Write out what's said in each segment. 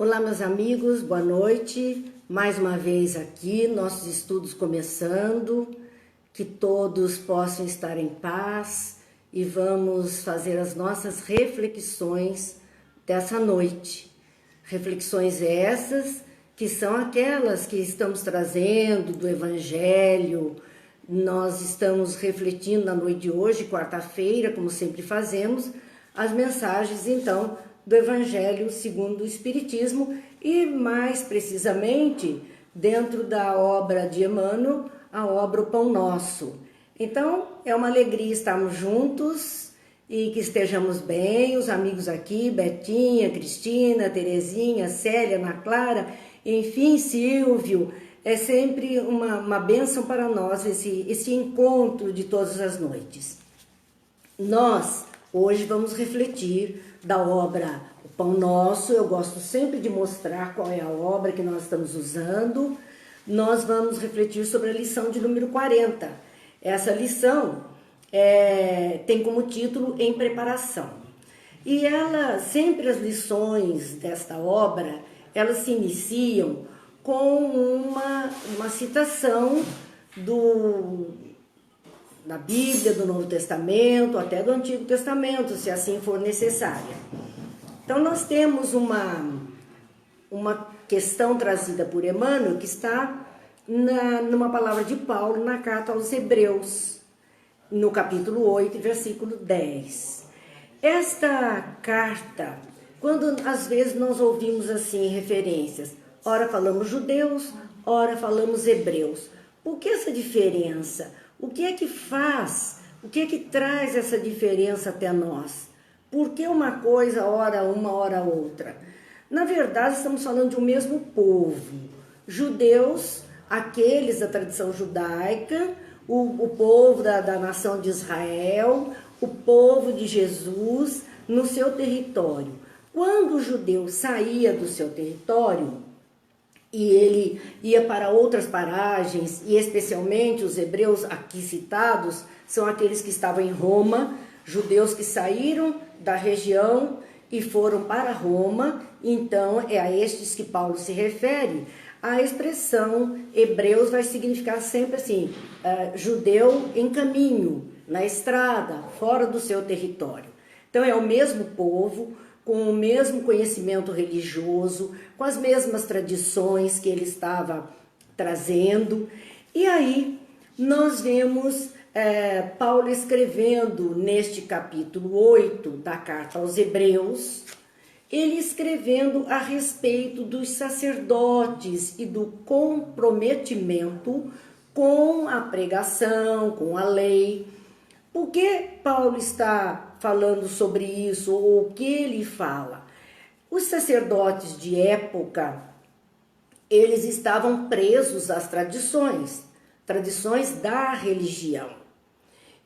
Olá, meus amigos, boa noite. Mais uma vez aqui, nossos estudos começando. Que todos possam estar em paz e vamos fazer as nossas reflexões dessa noite. Reflexões essas que são aquelas que estamos trazendo do Evangelho. Nós estamos refletindo na noite de hoje, quarta-feira, como sempre fazemos, as mensagens, então, do Evangelho segundo o Espiritismo e, mais precisamente, dentro da obra de Emmanuel, a obra O Pão Nosso. Então, é uma alegria estarmos juntos e que estejamos bem, os amigos aqui, Betinha, Cristina, Terezinha, Célia, Ana Clara, enfim, Silvio. É sempre uma bênção para nós esse encontro de todas as noites. Nós, hoje, vamos refletir da obra O Pão Nosso. Eu gosto sempre de mostrar qual é a obra que nós estamos usando. Nós vamos refletir sobre a lição de número 40. Essa lição tem como título Em Preparação. E ela, sempre as lições desta obra, elas se iniciam com uma citação da Bíblia, do Novo Testamento, até do Antigo Testamento, se assim for necessária. Então, nós temos uma questão trazida por Emmanuel que está numa palavra de Paulo na carta aos Hebreus, no capítulo 8, versículo 10. Esta carta, quando às vezes nós ouvimos assim referências, ora falamos judeus, ora falamos hebreus. Por que essa diferença? O que é que faz? O que é que traz essa diferença até nós? Por que uma coisa, ora uma, ora outra? Na verdade, estamos falando de um mesmo povo. Judeus, aqueles da tradição judaica, o povo da nação de Israel, o povo de Jesus no seu território. Quando o judeu saía do seu território, e ele ia para outras paragens, e especialmente os hebreus aqui citados, são aqueles que estavam em Roma, judeus que saíram da região e foram para Roma. Então é a estes que Paulo se refere. A expressão hebreus vai significar sempre assim, judeu em caminho, na estrada, fora do seu território. Então é o mesmo povo, com o mesmo conhecimento religioso, com as mesmas tradições que ele estava trazendo. E aí nós vemos Paulo escrevendo neste capítulo 8 da carta aos Hebreus, ele escrevendo a respeito dos sacerdotes e do comprometimento com a pregação, com a lei. Por que Paulo está falando sobre isso, ou o que ele fala? Os sacerdotes de época, eles estavam presos às tradições da religião,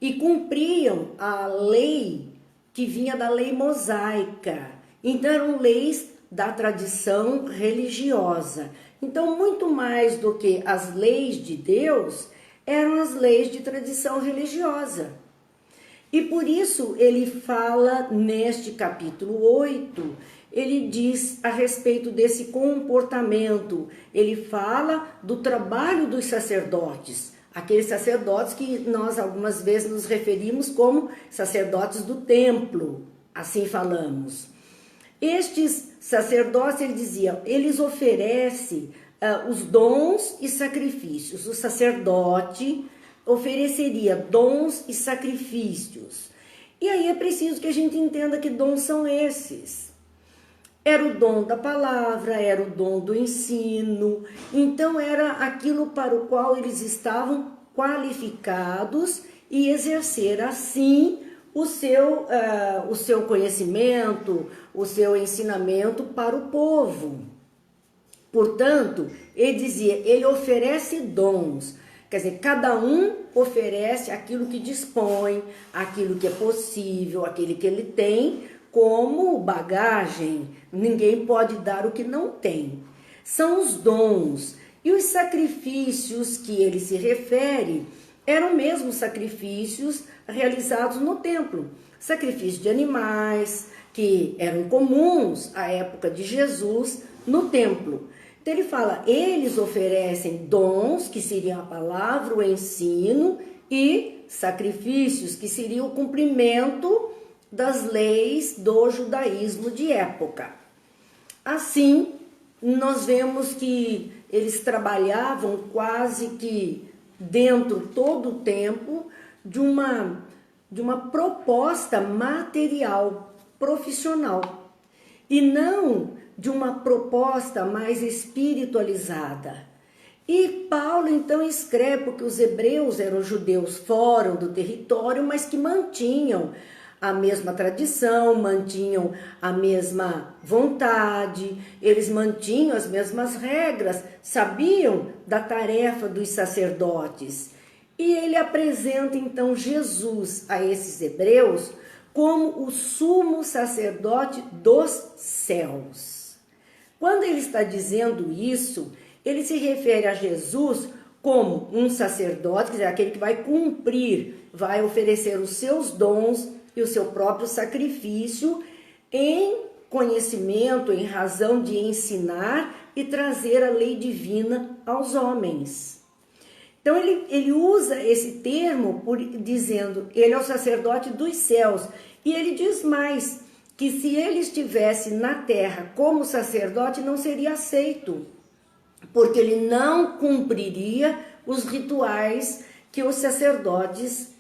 e cumpriam a lei que vinha da lei mosaica. Então eram leis da tradição religiosa. Então, muito mais do que as leis de Deus, eram as leis de tradição religiosa. E por isso ele fala neste capítulo 8, ele diz a respeito desse comportamento, ele fala do trabalho dos sacerdotes, aqueles sacerdotes que nós algumas vezes nos referimos como sacerdotes do templo, assim falamos. Estes sacerdotes, ele dizia, eles oferecem os dons e sacrifícios. O sacerdote ofereceria dons e sacrifícios. E aí é preciso que a gente entenda que dons são esses. Era o dom da palavra, era o dom do ensino, então era aquilo para o qual eles estavam qualificados e exercer assim o seu conhecimento, o seu ensinamento para o povo. Portanto, ele dizia, ele oferece dons. Quer dizer, cada um oferece aquilo que dispõe, aquilo que é possível, aquilo que ele tem como bagagem. Ninguém pode dar o que não tem. São os dons. E os sacrifícios que ele se refere eram mesmo sacrifícios realizados no templo. Sacrifício de animais, que eram comuns à época de Jesus no templo. Então ele fala, eles oferecem dons, que seriam a palavra, o ensino, e sacrifícios, que seria o cumprimento das leis do judaísmo de época. Assim, nós vemos que eles trabalhavam quase que dentro todo o tempo de uma proposta material, profissional, e não de uma proposta mais espiritualizada. E Paulo então escreve, porque os hebreus eram judeus fora do território, mas que mantinham a mesma tradição, mantinham a mesma vontade, eles mantinham as mesmas regras, sabiam da tarefa dos sacerdotes. E ele apresenta então Jesus a esses hebreus como o sumo sacerdote dos céus. Quando ele está dizendo isso, ele se refere a Jesus como um sacerdote, quer dizer, aquele que vai cumprir, vai oferecer os seus dons e o seu próprio sacrifício em conhecimento, em razão de ensinar e trazer a lei divina aos homens. Então ele usa esse termo dizendo, ele é o sacerdote dos céus. E ele diz mais, que se ele estivesse na terra como sacerdote, não seria aceito, porque ele não cumpriria os rituais que os sacerdotes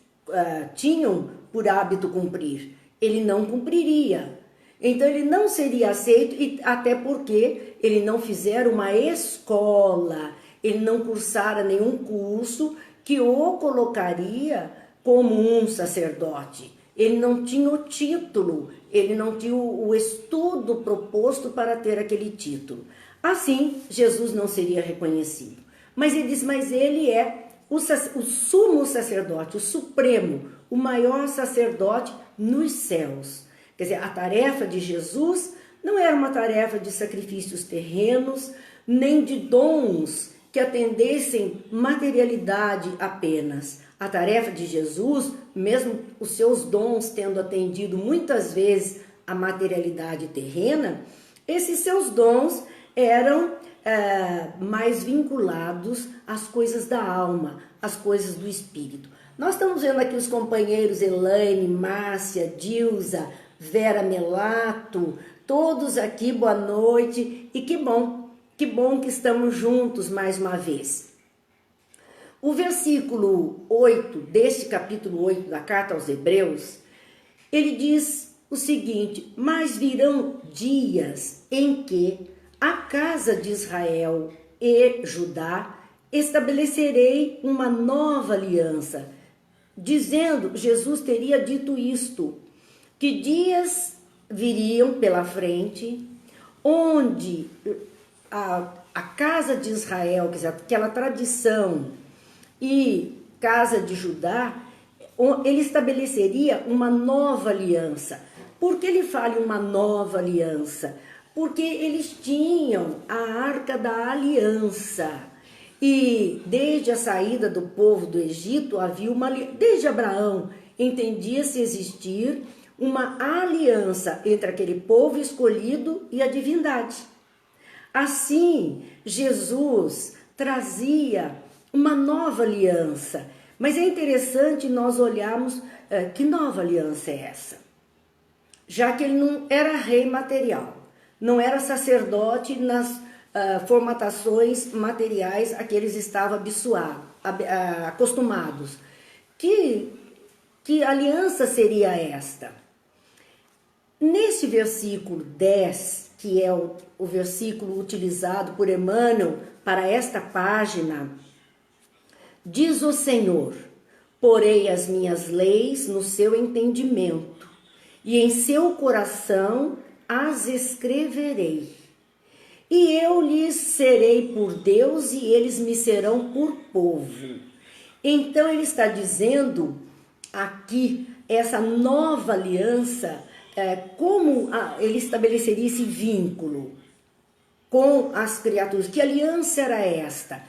tinham por hábito cumprir. Ele não cumpriria. Então ele não seria aceito, e até porque ele não fizera uma escola, ele não cursara nenhum curso que o colocaria como um sacerdote. Ele não tinha o título, ele não tinha o estudo proposto para ter aquele título. Assim, Jesus não seria reconhecido. Mas ele diz, mas ele é o sumo sacerdote, o supremo, o maior sacerdote nos céus. Quer dizer, a tarefa de Jesus não era uma tarefa de sacrifícios terrenos, nem de dons que atendessem materialidade apenas. A tarefa de Jesus, mesmo os seus dons tendo atendido muitas vezes a materialidade terrena, esses seus dons eram mais vinculados às coisas da alma, às coisas do espírito. Nós estamos vendo aqui os companheiros Elaine, Márcia, Dilza, Vera Melato, todos aqui, boa noite, e que bom que estamos juntos mais uma vez. O versículo 8 deste capítulo 8 da carta aos Hebreus, ele diz o seguinte, mas virão dias em que a casa de Israel e Judá estabelecerei uma nova aliança, dizendo, Jesus teria dito isto, que dias viriam pela frente, onde a casa de Israel, quer dizer, aquela tradição, e casa de Judá, ele estabeleceria uma nova aliança. Por que ele fala em uma nova aliança? Porque eles tinham a Arca da Aliança. E desde a saída do povo do Egito, havia desde Abraão, entendia-se existir uma aliança entre aquele povo escolhido e a divindade. Assim, Jesus trazia uma nova aliança. Mas é interessante nós olharmos que nova aliança é essa? Já que ele não era rei material, não era sacerdote nas formatações materiais a que eles estavam acostumados. Que aliança seria esta? Nesse versículo 10, que é o versículo utilizado por Emmanuel para esta página, diz o Senhor, porei as minhas leis no seu entendimento, e em seu coração as escreverei. E eu lhes serei por Deus, e eles me serão por povo. Então ele está dizendo aqui, essa nova aliança, como ele estabeleceria esse vínculo com as criaturas. Que aliança era esta?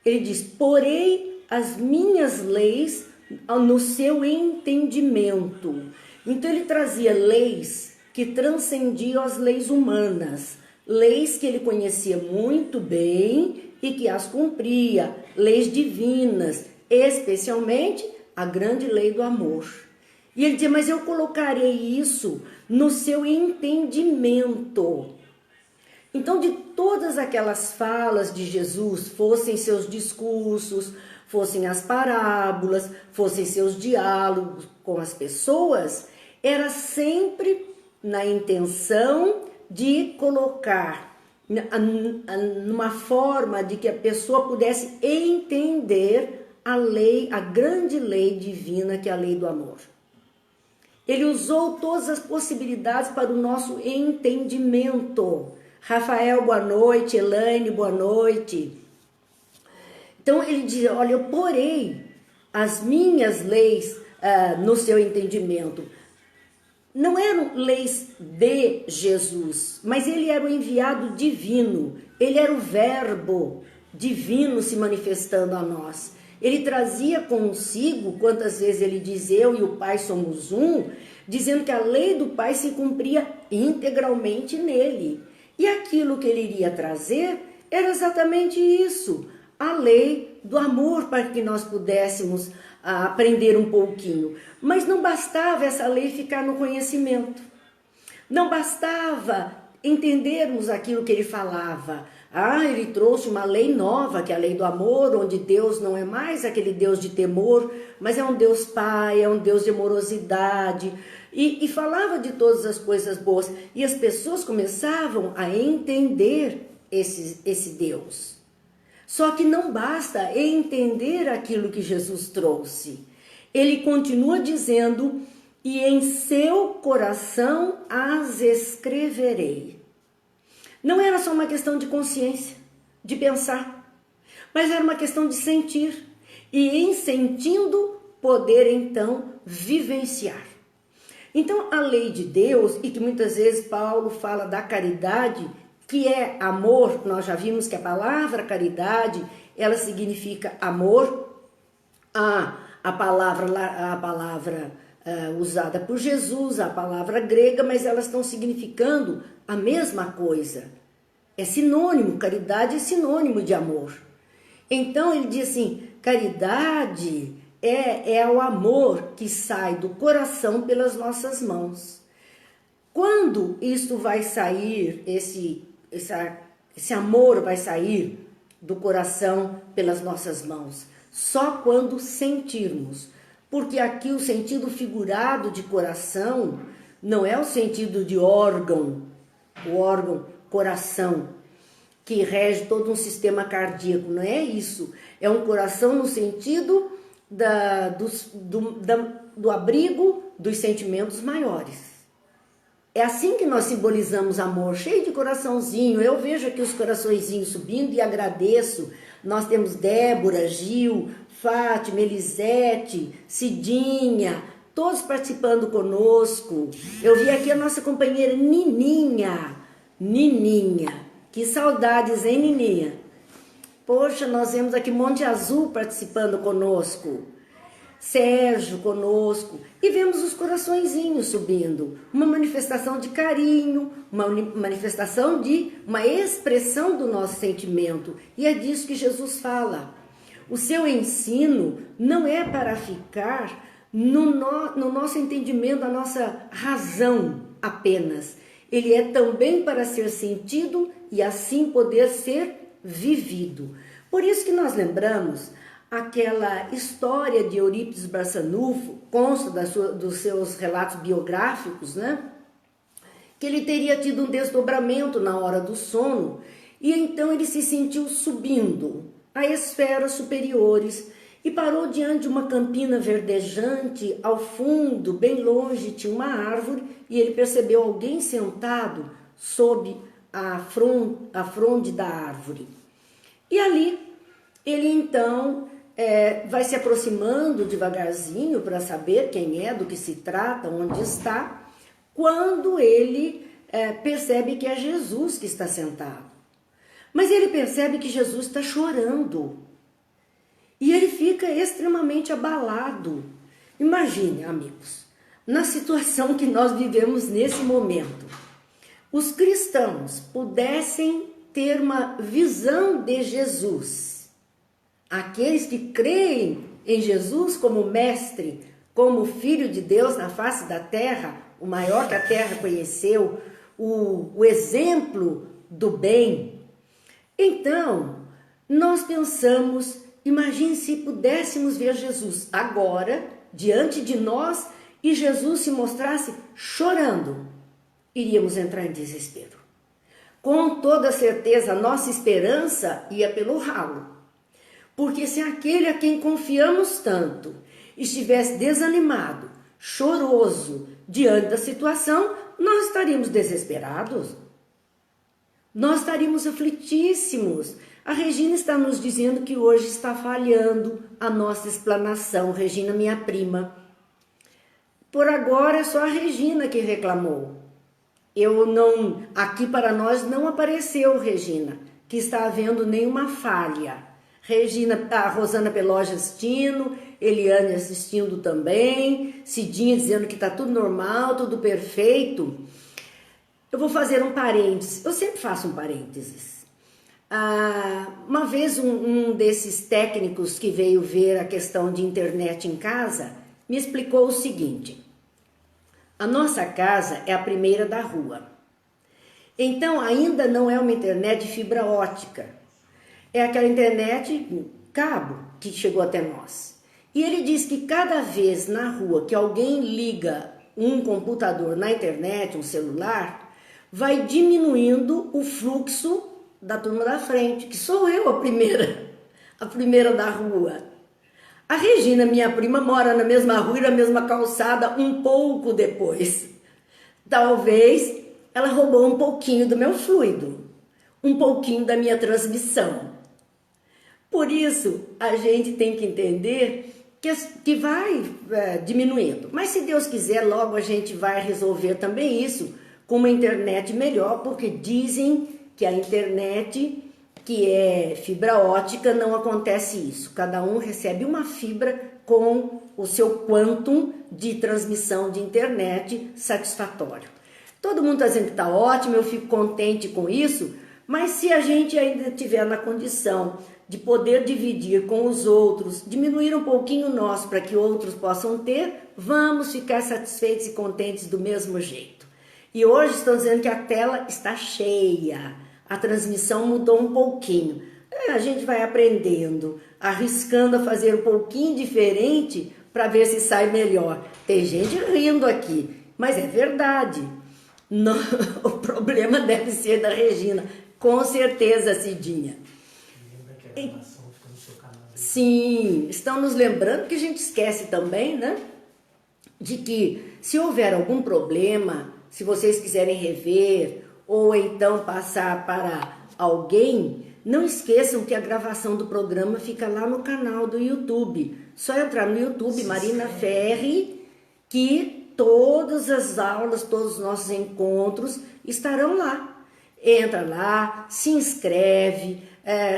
Ele diz, porei as minhas leis no seu entendimento. Então ele trazia leis que transcendiam as leis humanas, leis que ele conhecia muito bem e que as cumpria, leis divinas, especialmente a grande lei do amor. E ele dizia, mas eu colocarei isso no seu entendimento. Então, de todas aquelas falas de Jesus, fossem seus discursos, fossem as parábolas, fossem seus diálogos com as pessoas, era sempre na intenção de colocar numa forma de que a pessoa pudesse entender a lei, a grande lei divina que é a lei do amor. Ele usou todas as possibilidades para o nosso entendimento. Rafael, boa noite. Elaine, boa noite. Então ele diz, olha, eu porei as minhas leis no seu entendimento. Não eram leis de Jesus, mas ele era o enviado divino. Ele era o verbo divino se manifestando a nós. Ele trazia consigo, quantas vezes ele diz, eu e o Pai somos um, dizendo que a lei do Pai se cumpria integralmente nele. E aquilo que ele iria trazer era exatamente isso, a lei do amor, para que nós pudéssemos aprender um pouquinho. Mas não bastava essa lei ficar no conhecimento. Não bastava entendermos aquilo que ele falava. Ele trouxe uma lei nova, que é a lei do amor, onde Deus não é mais aquele Deus de temor, mas é um Deus Pai, é um Deus de amorosidade. E falava de todas as coisas boas. E as pessoas começavam a entender esse Deus. Só que não basta entender aquilo que Jesus trouxe. Ele continua dizendo, e em seu coração as escreverei. Não era só uma questão de consciência, de pensar, mas era uma questão de sentir. E em sentindo, poder então vivenciar. Então a lei de Deus, e que muitas vezes Paulo fala da caridade, que é amor, nós já vimos que a palavra caridade, ela significa amor, a palavra usada por Jesus, a palavra grega, mas elas estão significando a mesma coisa. É sinônimo, caridade é sinônimo de amor. Então ele diz assim, caridade é o amor que sai do coração pelas nossas mãos. Quando isto vai sair, esse amor vai sair do coração pelas nossas mãos? Só quando sentirmos. Porque aqui o sentido figurado de coração não é o sentido de órgão, o órgão coração, que rege todo um sistema cardíaco, não é isso. É um coração no sentido do abrigo dos sentimentos maiores. É assim que nós simbolizamos amor, cheio de coraçãozinho. Eu vejo aqui os coraçõezinhos subindo e agradeço. Nós temos Débora, Gil, Fátima, Elisete, Cidinha, todos participando conosco. Eu vi aqui a nossa companheira Nininha. Que saudades, hein, Nininha? Poxa, nós vemos aqui Monte Azul participando conosco. Sérgio conosco. E vemos os coraçõezinhos subindo. Uma manifestação de carinho, uma manifestação de uma expressão do nosso sentimento. E é disso que Jesus fala. O seu ensino não é para ficar no nosso entendimento, na nossa razão apenas. Ele é também para ser sentido e assim poder ser vivido. Por isso que nós lembramos aquela história de Eurípides Barçanufo, consta dos seus relatos biográficos, né? Que ele teria tido um desdobramento na hora do sono e então ele se sentiu subindo a esferas superiores e parou diante de uma campina verdejante. Ao fundo, bem longe, tinha uma árvore e ele percebeu alguém sentado sob a fronde da árvore. E ali ele então vai se aproximando devagarzinho para saber quem é, do que se trata, onde está, quando ele percebe que é Jesus que está sentado. Mas ele percebe que Jesus está chorando. E ele fica extremamente abalado. Imagine, amigos, na situação que nós vivemos nesse momento, os cristãos pudessem ter uma visão de Jesus, aqueles que creem em Jesus como mestre, como filho de Deus na face da terra, o maior que a terra conheceu, o exemplo do bem. Então, nós pensamos, imagine se pudéssemos ver Jesus agora, diante de nós, e Jesus se mostrasse chorando, iríamos entrar em desespero. Com toda certeza, a nossa esperança ia pelo ralo. Porque se aquele a quem confiamos tanto estivesse desanimado, choroso, diante da situação, nós estaríamos desesperados. Nós estaríamos aflitíssimos. A Regina está nos dizendo que hoje está falhando a nossa explanação. Regina, minha prima. Por agora é só a Regina que reclamou. Aqui para nós não apareceu, Regina, que está havendo nenhuma falha. Regina, a Rosana Peloja assistindo, Eliane assistindo também, Cidinha dizendo que está tudo normal, tudo perfeito. Eu vou fazer um parênteses, eu sempre faço um parênteses. Uma vez um desses técnicos que veio ver a questão de internet em casa me explicou o seguinte: a nossa casa é a primeira da rua, então ainda não é uma internet de fibra ótica, é aquela internet cabo que chegou até nós. E ele diz que cada vez na rua que alguém liga um computador na internet, um celular, vai diminuindo o fluxo da turma da frente, que sou eu a primeira da rua. A Regina, minha prima, mora na mesma rua e na mesma calçada um pouco depois. Talvez ela roubou um pouquinho do meu fluido, um pouquinho da minha transmissão. Por isso, a gente tem que entender que vai diminuindo. Mas se Deus quiser, logo a gente vai resolver também isso com uma internet melhor, porque dizem que a internet que é fibra ótica não acontece isso. Cada um recebe uma fibra com o seu quantum de transmissão de internet satisfatório. Todo mundo está dizendo que está ótimo, eu fico contente com isso, mas se a gente ainda estiver na condição de poder dividir com os outros, diminuir um pouquinho o nosso para que outros possam ter, vamos ficar satisfeitos e contentes do mesmo jeito. E hoje estão dizendo que a tela está cheia, a transmissão mudou um pouquinho. A gente vai aprendendo, arriscando a fazer um pouquinho diferente para ver se sai melhor. Tem gente rindo aqui, mas é verdade. Não, o problema deve ser da Regina, com certeza, Cidinha. Sim, estão nos lembrando que a gente esquece também, né? De que se houver algum problema, se vocês quiserem rever ou então passar para alguém, não esqueçam que a gravação do programa fica lá no canal do YouTube. Só entrar no YouTube, Marina Ferri, que todas as aulas, todos os nossos encontros estarão lá. Entra lá, se inscreve,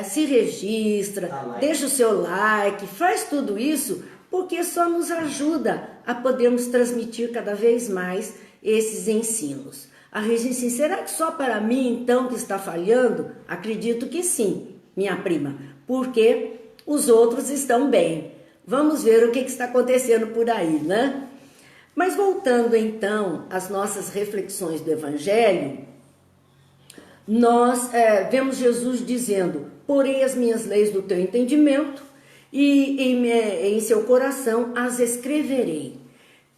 se registra, deixa o seu like, faz tudo isso, porque só nos ajuda a podermos transmitir cada vez mais esses ensinos. A Regina, será que só para mim então que está falhando? Acredito que sim, minha prima, porque os outros estão bem. Vamos ver o que está acontecendo por aí, né? Mas voltando então às nossas reflexões do Evangelho, nós vemos Jesus dizendo: porei as minhas leis no teu entendimento e em seu coração as escreverei.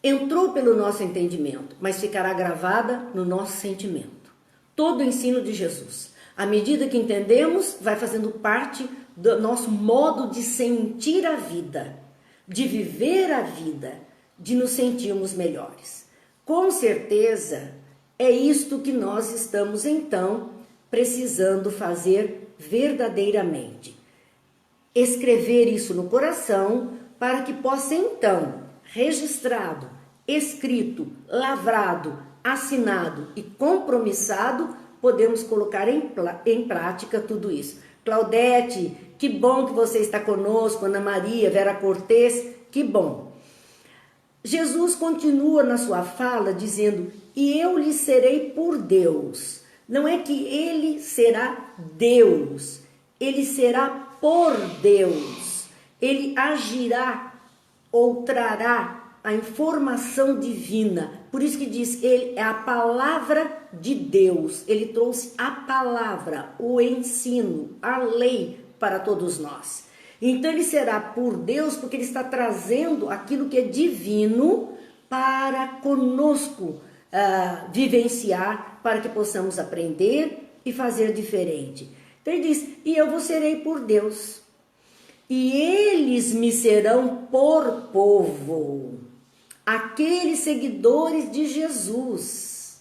Entrou pelo nosso entendimento, mas ficará gravada no nosso sentimento. Todo o ensino de Jesus, à medida que entendemos, vai fazendo parte do nosso modo de sentir a vida, de viver a vida, de nos sentirmos melhores. Com certeza, é isto que nós estamos então precisando fazer verdadeiramente. Escrever isso no coração para que possa então, registrado, escrito, lavrado, assinado e compromissado, podemos colocar em prática tudo isso. Claudete, que bom que você está conosco, Ana Maria, Vera Cortez, que bom. Jesus continua na sua fala dizendo: e eu lhe serei por Deus. Não é que ele será Deus, ele será por Deus. Ele agirá ou trará a informação divina. Por isso que diz, ele é a palavra de Deus. Ele trouxe a palavra, o ensino, a lei para todos nós. Então ele será por Deus porque ele está trazendo aquilo que é divino para conosco vivenciar, para que possamos aprender e fazer diferente. Então ele diz, e eu vos serei por Deus, e eles me serão por povo. Aqueles seguidores de Jesus.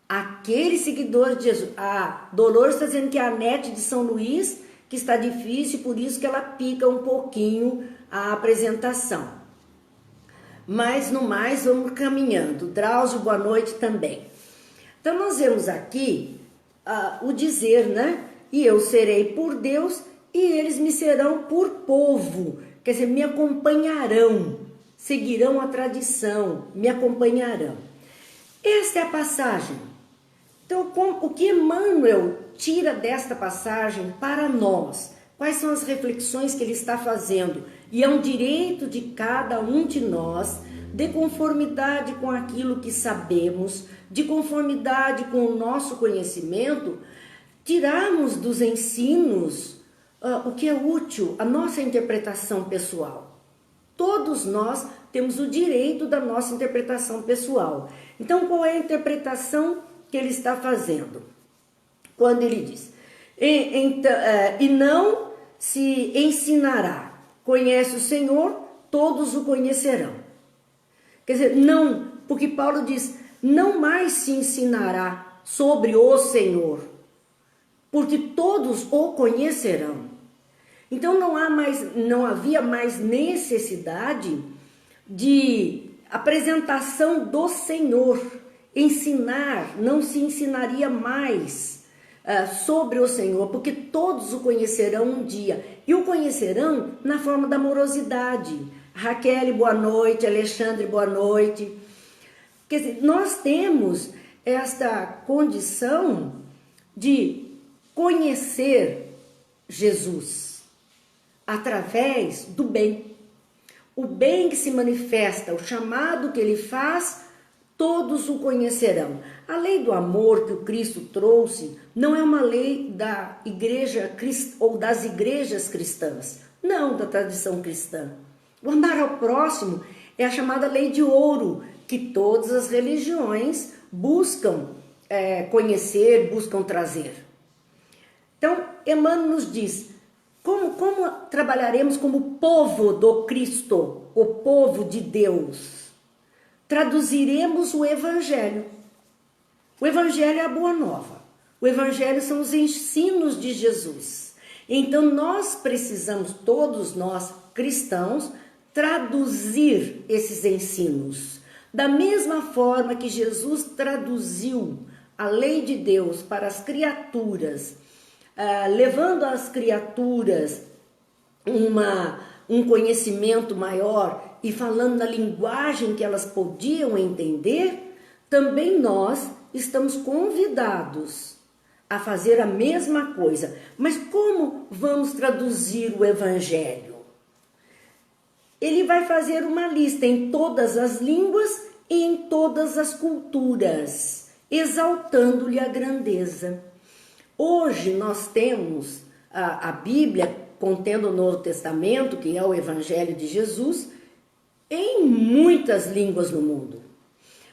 Aqueles seguidores de Jesus. A Dolores está dizendo que é a NET de São Luís, que está difícil, por isso que ela pica um pouquinho a apresentação. Mas no mais vamos caminhando. Drauzio, boa noite também. Então nós vemos aqui o dizer, né? E eu serei por Deus e eles me serão por povo. Quer dizer, me acompanharão, seguirão a tradição, me acompanharão. Esta é a passagem. Então, o que Emmanuel tira desta passagem para nós? Quais são as reflexões que ele está fazendo? E é um direito de cada um de nós, de conformidade com aquilo que sabemos, de conformidade com o nosso conhecimento, tirarmos dos ensinos o que é útil, a nossa interpretação pessoal. Todos nós temos o direito da nossa interpretação pessoal. Então, qual é a interpretação que ele está fazendo? Quando ele diz, e não se ensinará, conhece o Senhor, todos o conhecerão. Quer dizer, não, porque Paulo diz, não mais se ensinará sobre o Senhor, porque todos o conhecerão. Então não havia mais necessidade de apresentação do Senhor. Ensinar, não se ensinaria mais sobre o Senhor, porque todos o conhecerão um dia. E o conhecerão na forma da amorosidade. Raquel, boa noite. Alexandre, boa noite. Quer dizer, nós temos esta condição de conhecer Jesus através do bem. O bem que se manifesta, o chamado que ele faz, todos o conhecerão. A lei do amor que o Cristo trouxe não é uma lei da igreja ou das igrejas cristãs, não da tradição cristã. O amar ao próximo é a chamada lei de ouro, que todas as religiões buscam conhecer, buscam trazer. Então, Emmanuel nos diz, como trabalharemos como povo do Cristo, o povo de Deus? Traduziremos o Evangelho. O Evangelho é a boa nova. O Evangelho são os ensinos de Jesus. Então nós precisamos, todos nós cristãos, traduzir esses ensinos. Da mesma forma que Jesus traduziu a lei de Deus para as criaturas, levando às criaturas um conhecimento maior e falando na linguagem que elas podiam entender, também nós estamos convidados a fazer a mesma coisa. Mas como vamos traduzir o Evangelho? Ele vai fazer uma lista em todas as línguas e em todas as culturas, exaltando-lhe a grandeza. Hoje nós temos a Bíblia contendo o Novo Testamento, que é o Evangelho de Jesus, em muitas línguas no mundo.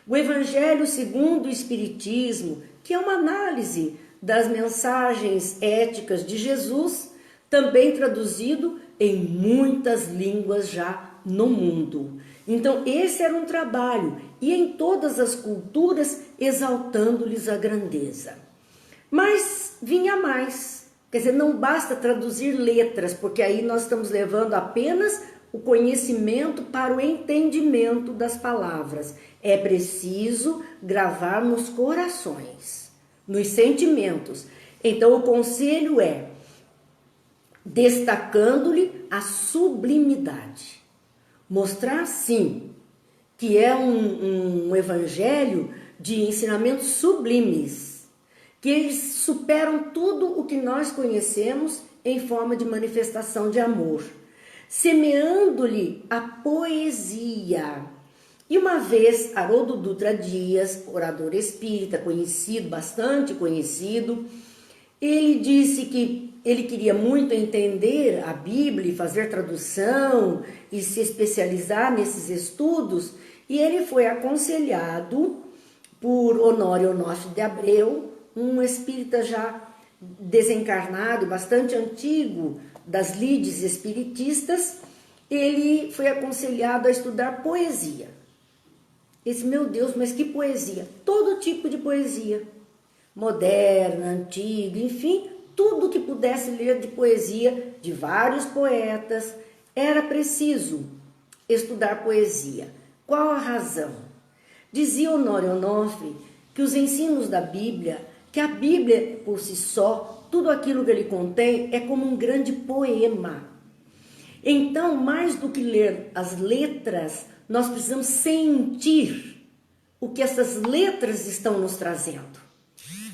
O Evangelho segundo o Espiritismo, que é uma análise das mensagens éticas de Jesus, também traduzido em muitas línguas já no mundo. Então esse era um trabalho, e em todas as culturas exaltando-lhes a grandeza. Mas vinha mais, quer dizer, não basta traduzir letras, porque aí nós estamos levando apenas o conhecimento para o entendimento das palavras. É preciso gravar nos corações, nos sentimentos. Então o conselho é destacando-lhe a sublimidade. Mostrar sim que é um evangelho de ensinamentos sublimes, que eles superam tudo o que nós conhecemos em forma de manifestação de amor, semeando-lhe a poesia. E uma vez, Haroldo Dutra Dias, orador espírita, conhecido, bastante conhecido, ele disse que ele queria muito entender a Bíblia e fazer tradução e se especializar nesses estudos, e ele foi aconselhado por Honório Onofre de Abreu, um espírita já desencarnado, bastante antigo, das lides espiritistas. Ele foi aconselhado a estudar poesia. Ele disse, meu Deus, mas que poesia? Todo tipo de poesia, moderna, antiga, enfim, tudo que pudesse ler de poesia de vários poetas, era preciso estudar poesia. Qual a razão? Dizia Honório Onofre que os ensinos da Bíblia, que a Bíblia por si só, tudo aquilo que ele contém é como um grande poema. Então, mais do que ler as letras, nós precisamos sentir o que essas letras estão nos trazendo.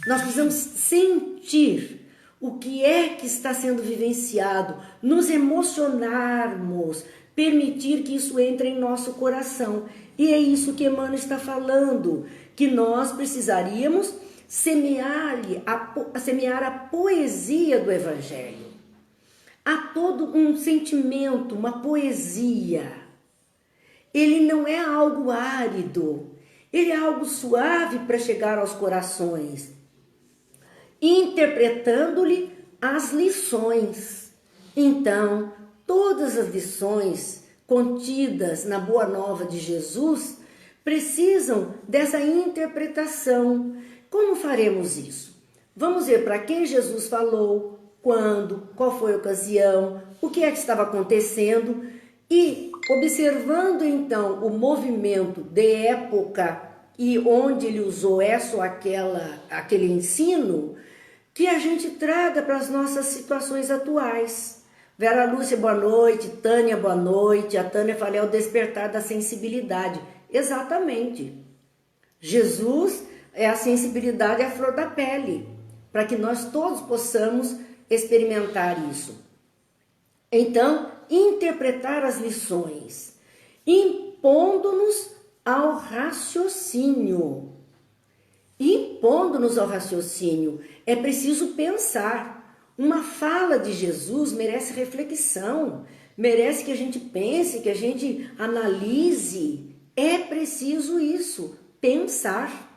Nós precisamos sentir o que é que está sendo vivenciado, nos emocionarmos, permitir que isso entre em nosso coração. E é isso que Emmanuel está falando, que nós precisaríamos semear a poesia do Evangelho. Há todo um sentimento, uma poesia. Ele não é algo árido, ele é algo suave para chegar aos corações, interpretando-lhe as lições. Então, todas as lições contidas na Boa Nova de Jesus precisam dessa interpretação. Como faremos isso? Vamos ver para quem Jesus falou, quando, qual foi a ocasião, o que é que estava acontecendo, e observando então o movimento de época e onde ele usou essa ou aquele ensino, que a gente traga para as nossas situações atuais. Vera Lúcia, boa noite. Tânia, boa noite. A Tânia fala, é o despertar da sensibilidade. Exatamente. Jesus é a sensibilidade à flor da pele, para que nós todos possamos experimentar isso. Então, interpretar as lições, impondo-nos ao raciocínio. Impondo-nos ao raciocínio, é preciso pensar. Uma fala de Jesus merece reflexão, merece que a gente pense, que a gente analise. É preciso isso, pensar.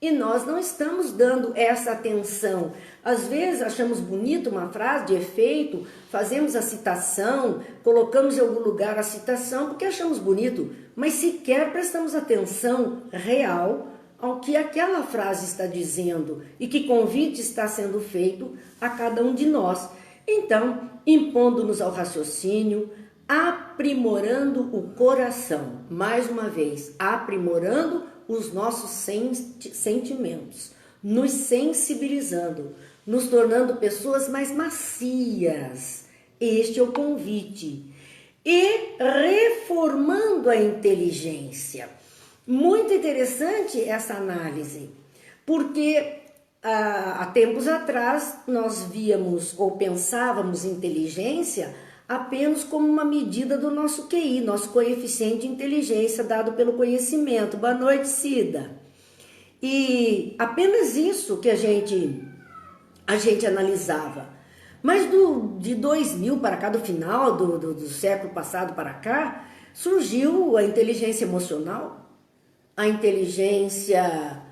E nós não estamos dando essa atenção. Às vezes achamos bonito uma frase de efeito, fazemos a citação, colocamos em algum lugar a citação porque achamos bonito, mas sequer prestamos atenção real ao que aquela frase está dizendo e que convite está sendo feito a cada um de nós. Então, impondo-nos ao raciocínio, aprimorando o coração, mais uma vez, aprimorando os nossos sentimentos, nos sensibilizando, nos tornando pessoas mais macias. Este é o convite. E reformando a inteligência. Muito interessante essa análise, porque há tempos atrás nós víamos ou pensávamos inteligência apenas como uma medida do nosso QI, nosso coeficiente de inteligência dado pelo conhecimento. Boa noite, Cida. E apenas isso que a gente analisava. Mas de 2000 para cá, do final do século passado para cá, surgiu a inteligência emocional, a inteligência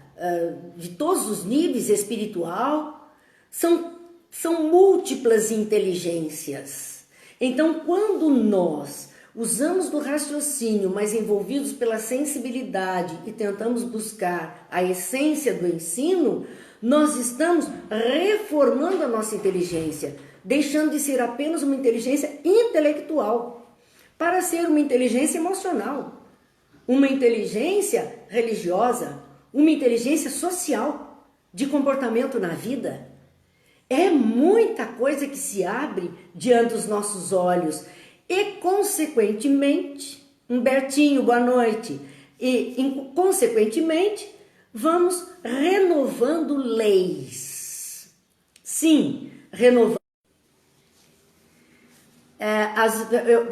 de todos os níveis, espiritual. São múltiplas inteligências. Então, quando nós usamos do raciocínio, mas envolvidos pela sensibilidade e tentamos buscar a essência do ensino, nós estamos reformando a nossa inteligência, deixando de ser apenas uma inteligência intelectual para ser uma inteligência emocional, uma inteligência religiosa, uma inteligência social, de comportamento na vida. É muita coisa que se abre diante dos nossos olhos e, consequentemente, Humbertinho, boa noite. E, consequentemente, vamos renovando leis. Sim, renovando.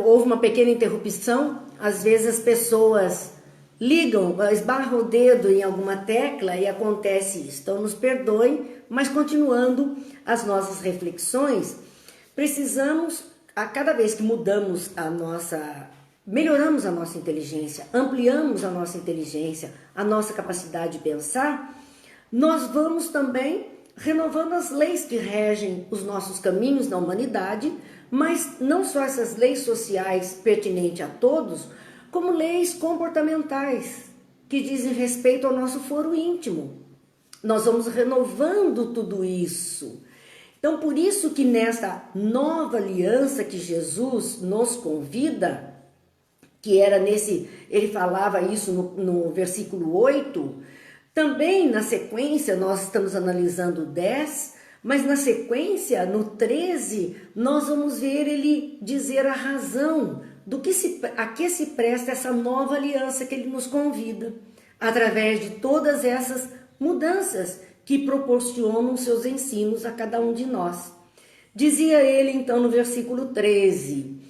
Houve uma pequena interrupção, às vezes as pessoas ligam, esbarram o dedo em alguma tecla e acontece isso. Então nos perdoem, mas continuando as nossas reflexões, precisamos, a cada vez que mudamos melhoramos a nossa inteligência, ampliamos a nossa inteligência, a nossa capacidade de pensar, nós vamos também renovando as leis que regem os nossos caminhos na humanidade, mas não só essas leis sociais pertinentes a todos, como leis comportamentais que dizem respeito ao nosso foro íntimo. Nós vamos renovando tudo isso. Então, por isso que nessa nova aliança que Jesus nos convida, que era ele falava isso no versículo 8, também na sequência nós estamos analisando o 10, mas na sequência, no 13, nós vamos ver ele dizer a razão a que se presta essa nova aliança que ele nos convida, através de todas essas mudanças que proporcionam seus ensinos a cada um de nós. Dizia ele então no versículo 13,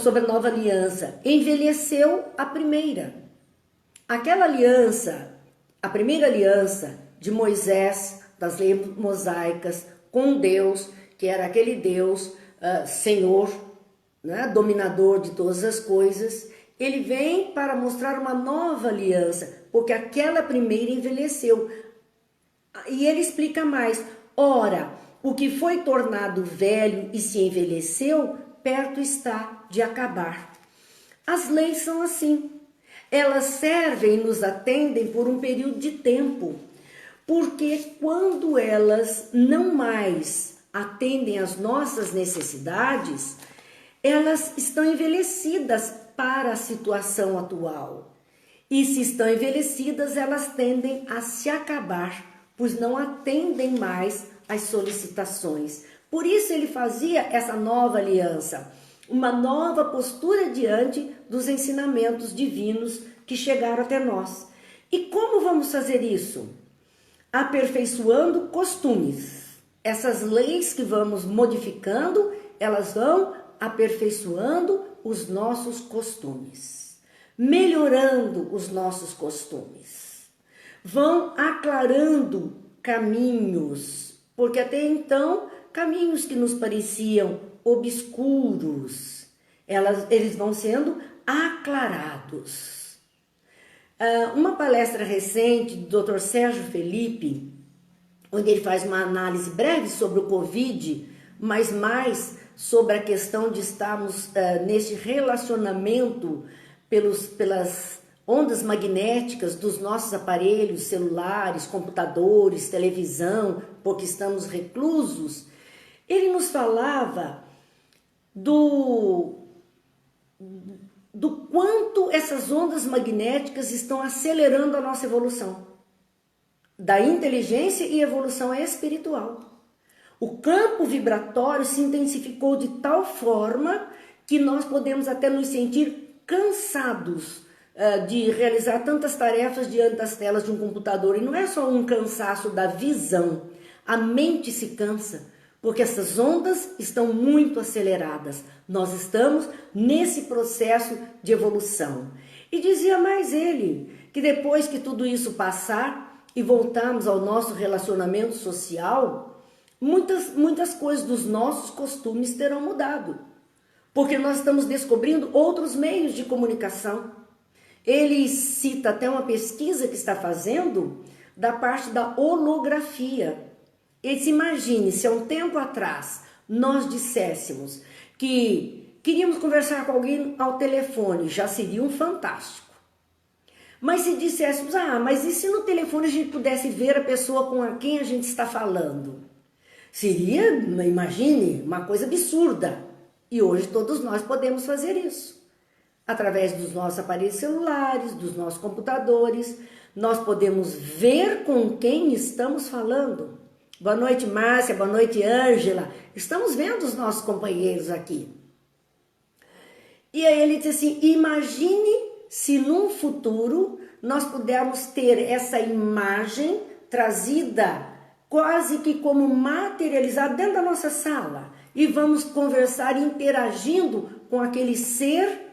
sobre a nova aliança, envelheceu a primeira. Aquela aliança, a primeira aliança de Moisés, das leis mosaicas, com Deus, que era aquele Deus Senhor, né, dominador de todas as coisas, ele vem para mostrar uma nova aliança, porque aquela primeira envelheceu. E ele explica mais, ora, o que foi tornado velho e se envelheceu, perto está de acabar. As leis são assim, elas servem e nos atendem por um período de tempo, porque quando elas não mais atendem às nossas necessidades, elas estão envelhecidas para a situação atual. E se estão envelhecidas, elas tendem a se acabar, pois não atendem mais às solicitações. Por isso ele fazia essa nova aliança, uma nova postura diante dos ensinamentos divinos que chegaram até nós. E como vamos fazer isso? Aperfeiçoando costumes. Essas leis que vamos modificando, elas vão aperfeiçoando os nossos costumes, melhorando os nossos costumes, vão aclarando caminhos, porque até então caminhos que nos pareciam obscuros, eles vão sendo aclarados. Uma palestra recente do Dr. Sérgio Felipe, onde ele faz uma análise breve sobre o Covid, mas mais sobre a questão de estarmos nesse relacionamento pelas ondas magnéticas dos nossos aparelhos celulares, computadores, televisão, porque estamos reclusos, ele nos falava do quanto essas ondas magnéticas estão acelerando a nossa evolução, da inteligência e evolução espiritual. O campo vibratório se intensificou de tal forma que nós podemos até nos sentir cansados de realizar tantas tarefas diante das telas de um computador. E não é só um cansaço da visão, a mente se cansa, porque essas ondas estão muito aceleradas. Nós estamos nesse processo de evolução. E dizia mais ele, que depois que tudo isso passar e voltarmos ao nosso relacionamento social, muitas coisas dos nossos costumes terão mudado, porque nós estamos descobrindo outros meios de comunicação. Ele cita até uma pesquisa que está fazendo da parte da holografia. Ele se imagine se há um tempo atrás nós disséssemos que queríamos conversar com alguém ao telefone, já seria um fantástico. Mas se disséssemos, mas e se no telefone a gente pudesse ver a pessoa com quem a gente está falando? Seria, imagine, uma coisa absurda. E hoje todos nós podemos fazer isso. Através dos nossos aparelhos celulares, dos nossos computadores, nós podemos ver com quem estamos falando. Boa noite, Márcia, boa noite, Ângela. Estamos vendo os nossos companheiros aqui. E aí ele diz assim, imagine se num futuro nós pudermos ter essa imagem trazida quase que como materializada dentro da nossa sala e vamos conversar interagindo com aquele ser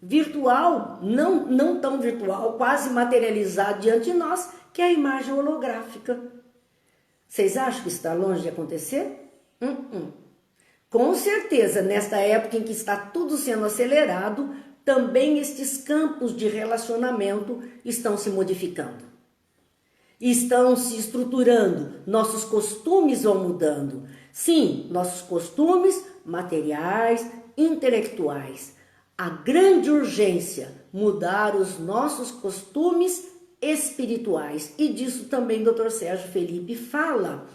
virtual, não tão virtual, quase materializado diante de nós, que é a imagem holográfica. Vocês acham que isso está longe de acontecer? Com certeza, nesta época em que está tudo sendo acelerado, também estes campos de relacionamento estão se modificando. Estão se estruturando, nossos costumes vão mudando. Sim, nossos costumes materiais, intelectuais. A grande urgência, mudar os nossos costumes espirituais. E disso também o Dr. Sérgio Felipe fala,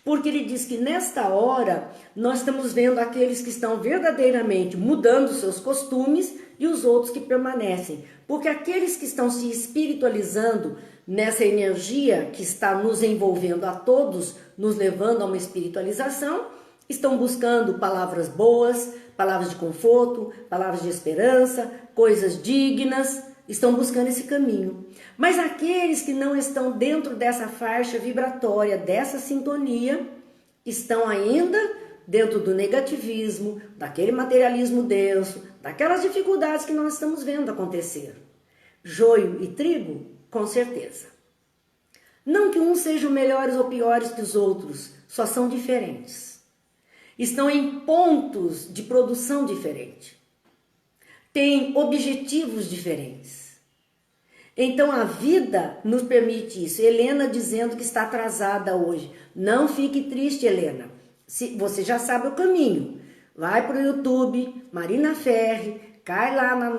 porque ele diz que nesta hora nós estamos vendo aqueles que estão verdadeiramente mudando seus costumes e os outros que permanecem. Porque aqueles que estão se espiritualizando nessa energia que está nos envolvendo a todos, nos levando a uma espiritualização, estão buscando palavras boas, palavras de conforto, palavras de esperança, coisas dignas, estão buscando esse caminho. Mas aqueles que não estão dentro dessa faixa vibratória, dessa sintonia, estão ainda dentro do negativismo, daquele materialismo denso, daquelas dificuldades que nós estamos vendo acontecer. Joio e trigo, com certeza. Não que uns sejam melhores ou piores que os outros, só são diferentes. Estão em pontos de produção diferente. Têm objetivos diferentes. Então a vida nos permite isso. Helena dizendo que está atrasada hoje. Não fique triste, Helena. Você já sabe o caminho. Vai para o YouTube, Marina Ferri, cai lá no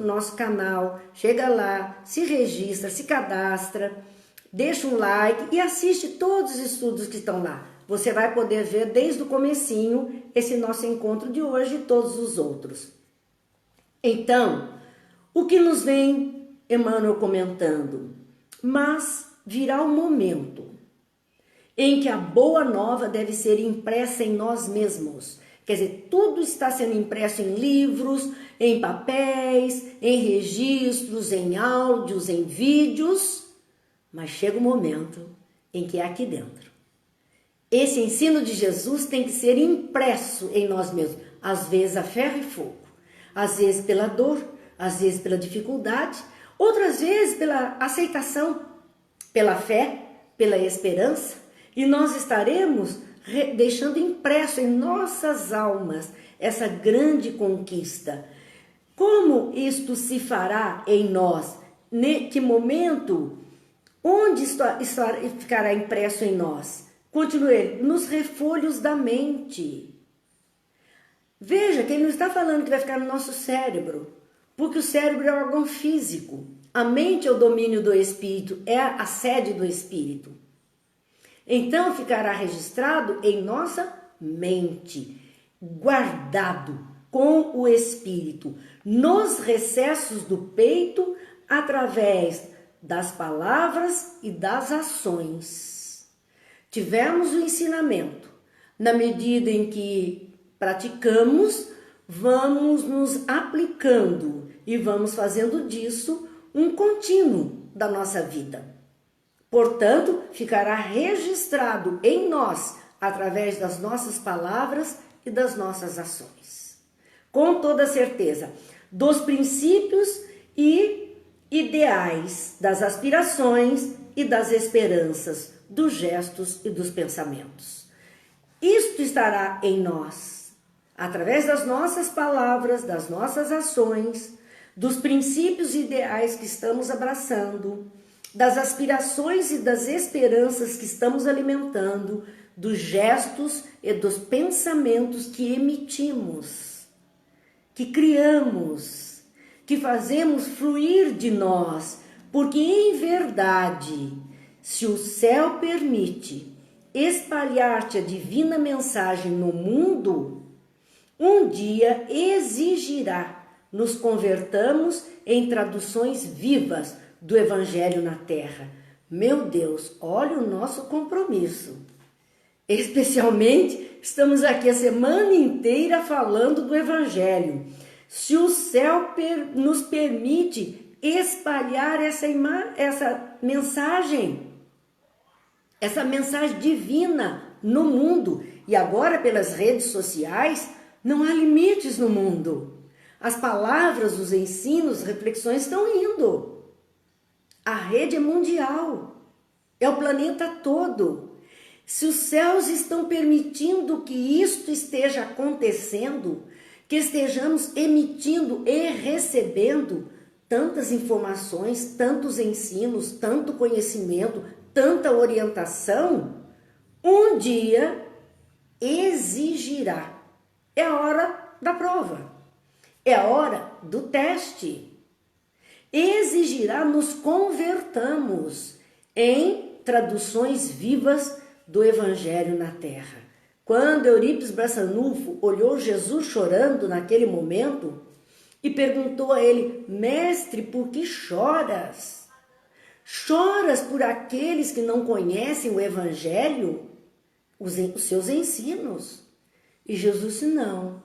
nosso canal, chega lá, se registra, se cadastra, deixa um like e assiste todos os estudos que estão lá. Você vai poder ver desde o comecinho esse nosso encontro de hoje e todos os outros. Então, o que nos vem Emmanuel comentando? Mas virá um momento em que a boa nova deve ser impressa em nós mesmos. Quer dizer, tudo está sendo impresso em livros, em papéis, em registros, em áudios, em vídeos, mas chega um momento em que é aqui dentro. Esse ensino de Jesus tem que ser impresso em nós mesmos, às vezes a ferro e fogo, às vezes pela dor, às vezes pela dificuldade, outras vezes pela aceitação, pela fé, pela esperança, e nós estaremos deixando impresso em nossas almas essa grande conquista. Como isto se fará em nós? Que momento? Onde ficará impresso em nós? Continue, nos refolhos da mente. Veja que ele não está falando que vai ficar no nosso cérebro, porque o cérebro é um órgão físico. A mente é o domínio do espírito, é a sede do espírito. Então ficará registrado em nossa mente, guardado com o espírito, nos recessos do peito, através das palavras e das ações. Tivemos o ensinamento, na medida em que praticamos, vamos nos aplicando e vamos fazendo disso um contínuo da nossa vida. Portanto, ficará registrado em nós, através das nossas palavras e das nossas ações. Com toda certeza, dos princípios e ideais, das aspirações e das esperanças, dos gestos e dos pensamentos. Isto estará em nós, através das nossas palavras, das nossas ações, dos princípios e ideais que estamos abraçando, das aspirações e das esperanças que estamos alimentando, dos gestos e dos pensamentos que emitimos, que criamos, que fazemos fluir de nós, porque em verdade, se o céu permite espalhar-te a divina mensagem no mundo, um dia exigirá nos convertamos em traduções vivas do Evangelho na Terra. Meu Deus, olha o nosso compromisso. Especialmente, estamos aqui a semana inteira falando do Evangelho. Se o céu nos permite espalhar essa mensagem divina no mundo. E agora, pelas redes sociais, não há limites no mundo. As palavras, os ensinos, as reflexões estão indo. A rede é mundial, é o planeta todo. Se os céus estão permitindo que isto esteja acontecendo, que estejamos emitindo e recebendo tantas informações, tantos ensinos, tanto conhecimento, tanta orientação, um dia exigirá. É a hora da prova, é a hora do teste. Exigirá nos convertamos em traduções vivas do Evangelho na Terra. Quando Eurípides Barçanufo olhou Jesus chorando naquele momento e perguntou a ele: mestre, por que choras? Choras por aqueles que não conhecem o Evangelho, os seus ensinos? E Jesus disse: não,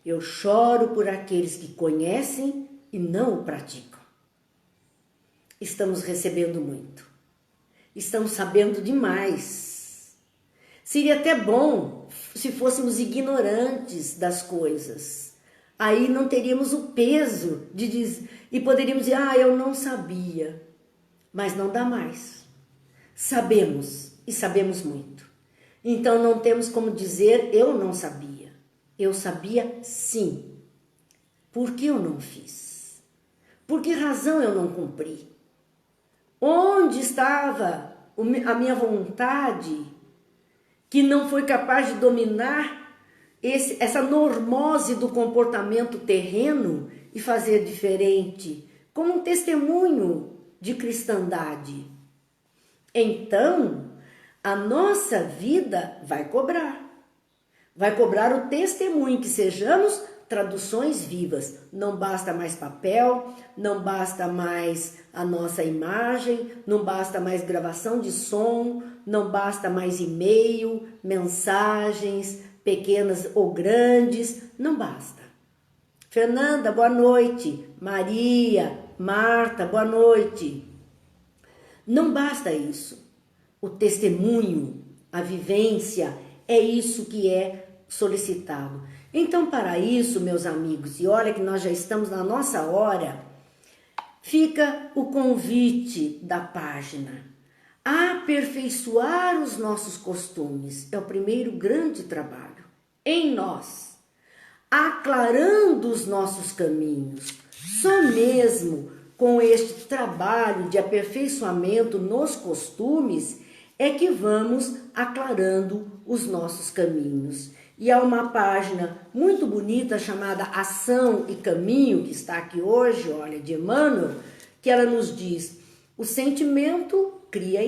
eu choro por aqueles que conhecem e não o praticam. Estamos recebendo muito, estamos sabendo demais. Seria até bom se fôssemos ignorantes das coisas. Aí não teríamos o peso de dizer, e poderíamos dizer: eu não sabia. Mas não dá mais. Sabemos, e sabemos muito. Então não temos como dizer: eu não sabia. Eu sabia sim. Por que eu não fiz? Por que razão eu não cumpri? Onde estava a minha vontade que não foi capaz de dominar essa normose do comportamento terreno e fazer diferente, como um testemunho de cristandade? Então, a nossa vida vai cobrar o testemunho, que sejamos traduções vivas. Não basta mais papel, não basta mais a nossa imagem, não basta mais gravação de som, não basta mais e-mail, mensagens, pequenas ou grandes, não basta. Fernanda, boa noite. Maria, Marta, boa noite. Não basta isso. O testemunho, a vivência, é isso que é solicitado. Então, para isso, meus amigos, e olha que nós já estamos na nossa hora, fica o convite da página. Aperfeiçoar os nossos costumes é o primeiro grande trabalho em nós, aclarando os nossos caminhos. Só mesmo com este trabalho de aperfeiçoamento nos costumes é que vamos aclarando os nossos caminhos. E há uma página muito bonita chamada Ação e Caminho, que está aqui hoje, olha, de Emmanuel, que ela nos diz: o sentimento cria a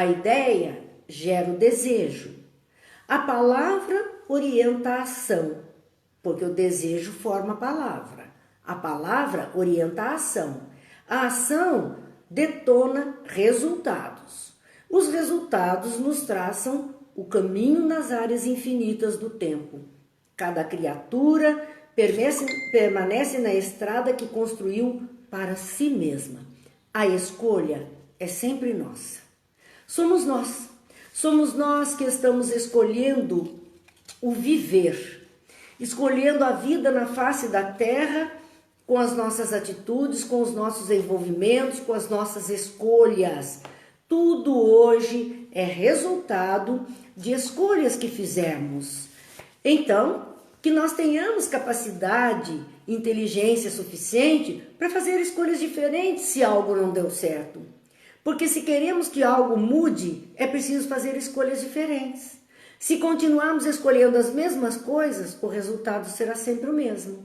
ideia gera o desejo, a palavra orienta a ação, porque o desejo forma a palavra orienta a ação detona resultados, os resultados nos traçam o caminho nas áreas infinitas do tempo. Cada criatura permanece na estrada que construiu para si mesma. A escolha é sempre nossa. Somos nós que estamos escolhendo o viver, escolhendo a vida na face da terra com as nossas atitudes, com os nossos envolvimentos, com as nossas escolhas. Tudo hoje é resultado de escolhas que fizemos. Então, que nós tenhamos capacidade, inteligência suficiente para fazer escolhas diferentes se algo não deu certo. Porque se queremos que algo mude, é preciso fazer escolhas diferentes. Se continuarmos escolhendo as mesmas coisas, o resultado será sempre o mesmo.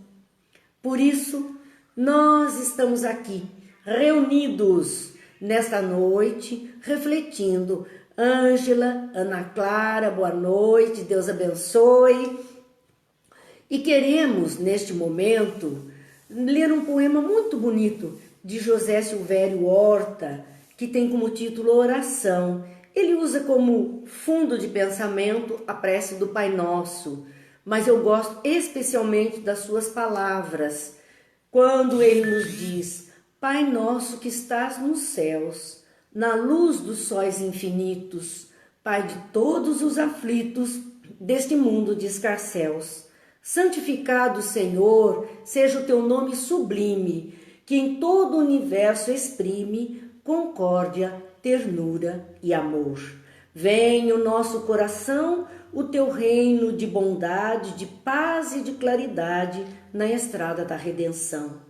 Por isso, nós estamos aqui, reunidos nesta noite, refletindo. Ângela, Ana Clara, boa noite, Deus abençoe. E queremos, neste momento, ler um poema muito bonito de José Silvério Horta, que tem como título Oração. Ele usa como fundo de pensamento a prece do Pai Nosso, mas eu gosto especialmente das suas palavras, quando ele nos diz: Pai nosso que estás nos céus, na luz dos sóis infinitos, Pai de todos os aflitos deste mundo de escarcéus, santificado, Senhor, seja o teu nome sublime, que em todo o universo exprime concórdia, ternura e amor. Venha o nosso coração o teu reino de bondade, de paz e de claridade na estrada da redenção.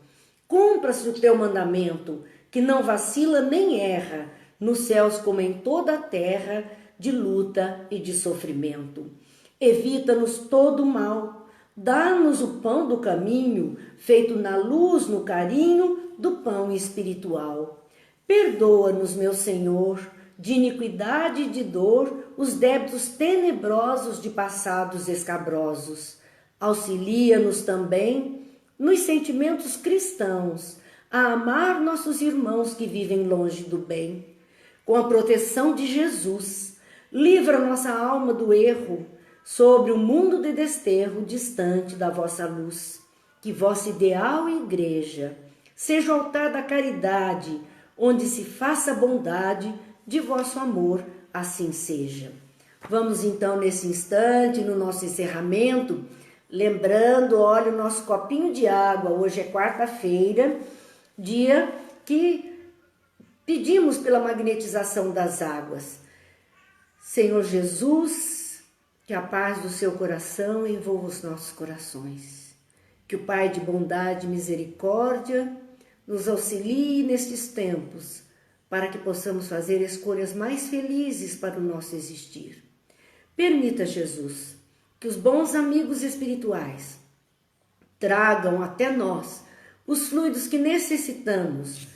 Cumpra-se o teu mandamento, que não vacila nem erra, nos céus como em toda a terra, de luta e de sofrimento. Evita-nos todo o mal, dá-nos o pão do caminho, feito na luz, no carinho do pão espiritual. Perdoa-nos, meu Senhor, de iniquidade e de dor, os débitos tenebrosos de passados escabrosos. Auxilia-nos também nos sentimentos cristãos, a amar nossos irmãos que vivem longe do bem. Com a proteção de Jesus, livra nossa alma do erro, sobre o mundo de desterro distante da vossa luz. Que vossa ideal igreja seja o altar da caridade, onde se faça bondade, de vosso amor assim seja. Vamos então nesse instante, no nosso encerramento, lembrando, olha o nosso copinho de água, hoje é quarta-feira, dia que pedimos pela magnetização das águas. Senhor Jesus, que a paz do seu coração envolva os nossos corações. Que o Pai de bondade e misericórdia nos auxilie nestes tempos, para que possamos fazer escolhas mais felizes para o nosso existir. Permita, Jesus, que os bons amigos espirituais tragam até nós os fluidos que necessitamos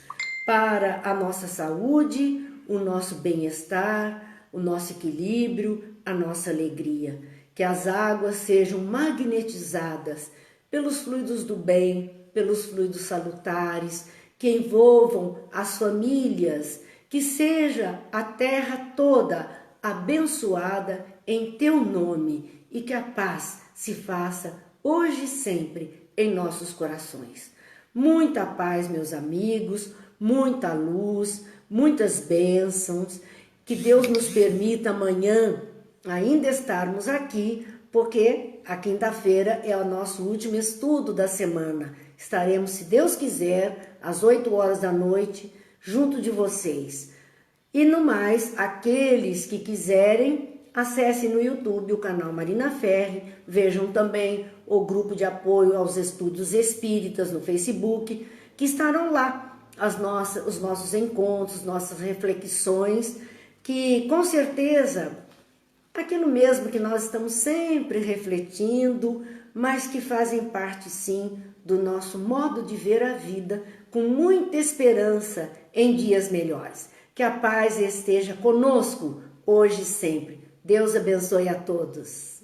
para a nossa saúde, o nosso bem-estar, o nosso equilíbrio, a nossa alegria. Que as águas sejam magnetizadas pelos fluidos do bem, pelos fluidos salutares, que envolvam as famílias, que seja a terra toda abençoada em teu nome e que a paz se faça hoje e sempre em nossos corações. Muita paz, meus amigos, muita luz, muitas bênçãos, que Deus nos permita amanhã ainda estarmos aqui, porque a quinta-feira é o nosso último estudo da semana. Estaremos, se Deus quiser, às 8 horas da noite, junto de vocês. E no mais, aqueles que quiserem, acessem no YouTube o canal Marina Ferri, vejam também o grupo de apoio aos estudos espíritas no Facebook, que estarão lá os nossos encontros, nossas reflexões, que com certeza, aquilo mesmo que nós estamos sempre refletindo, mas que fazem parte sim do nosso modo de ver a vida, com muita esperança em dias melhores. Que a paz esteja conosco hoje e sempre. Deus abençoe a todos.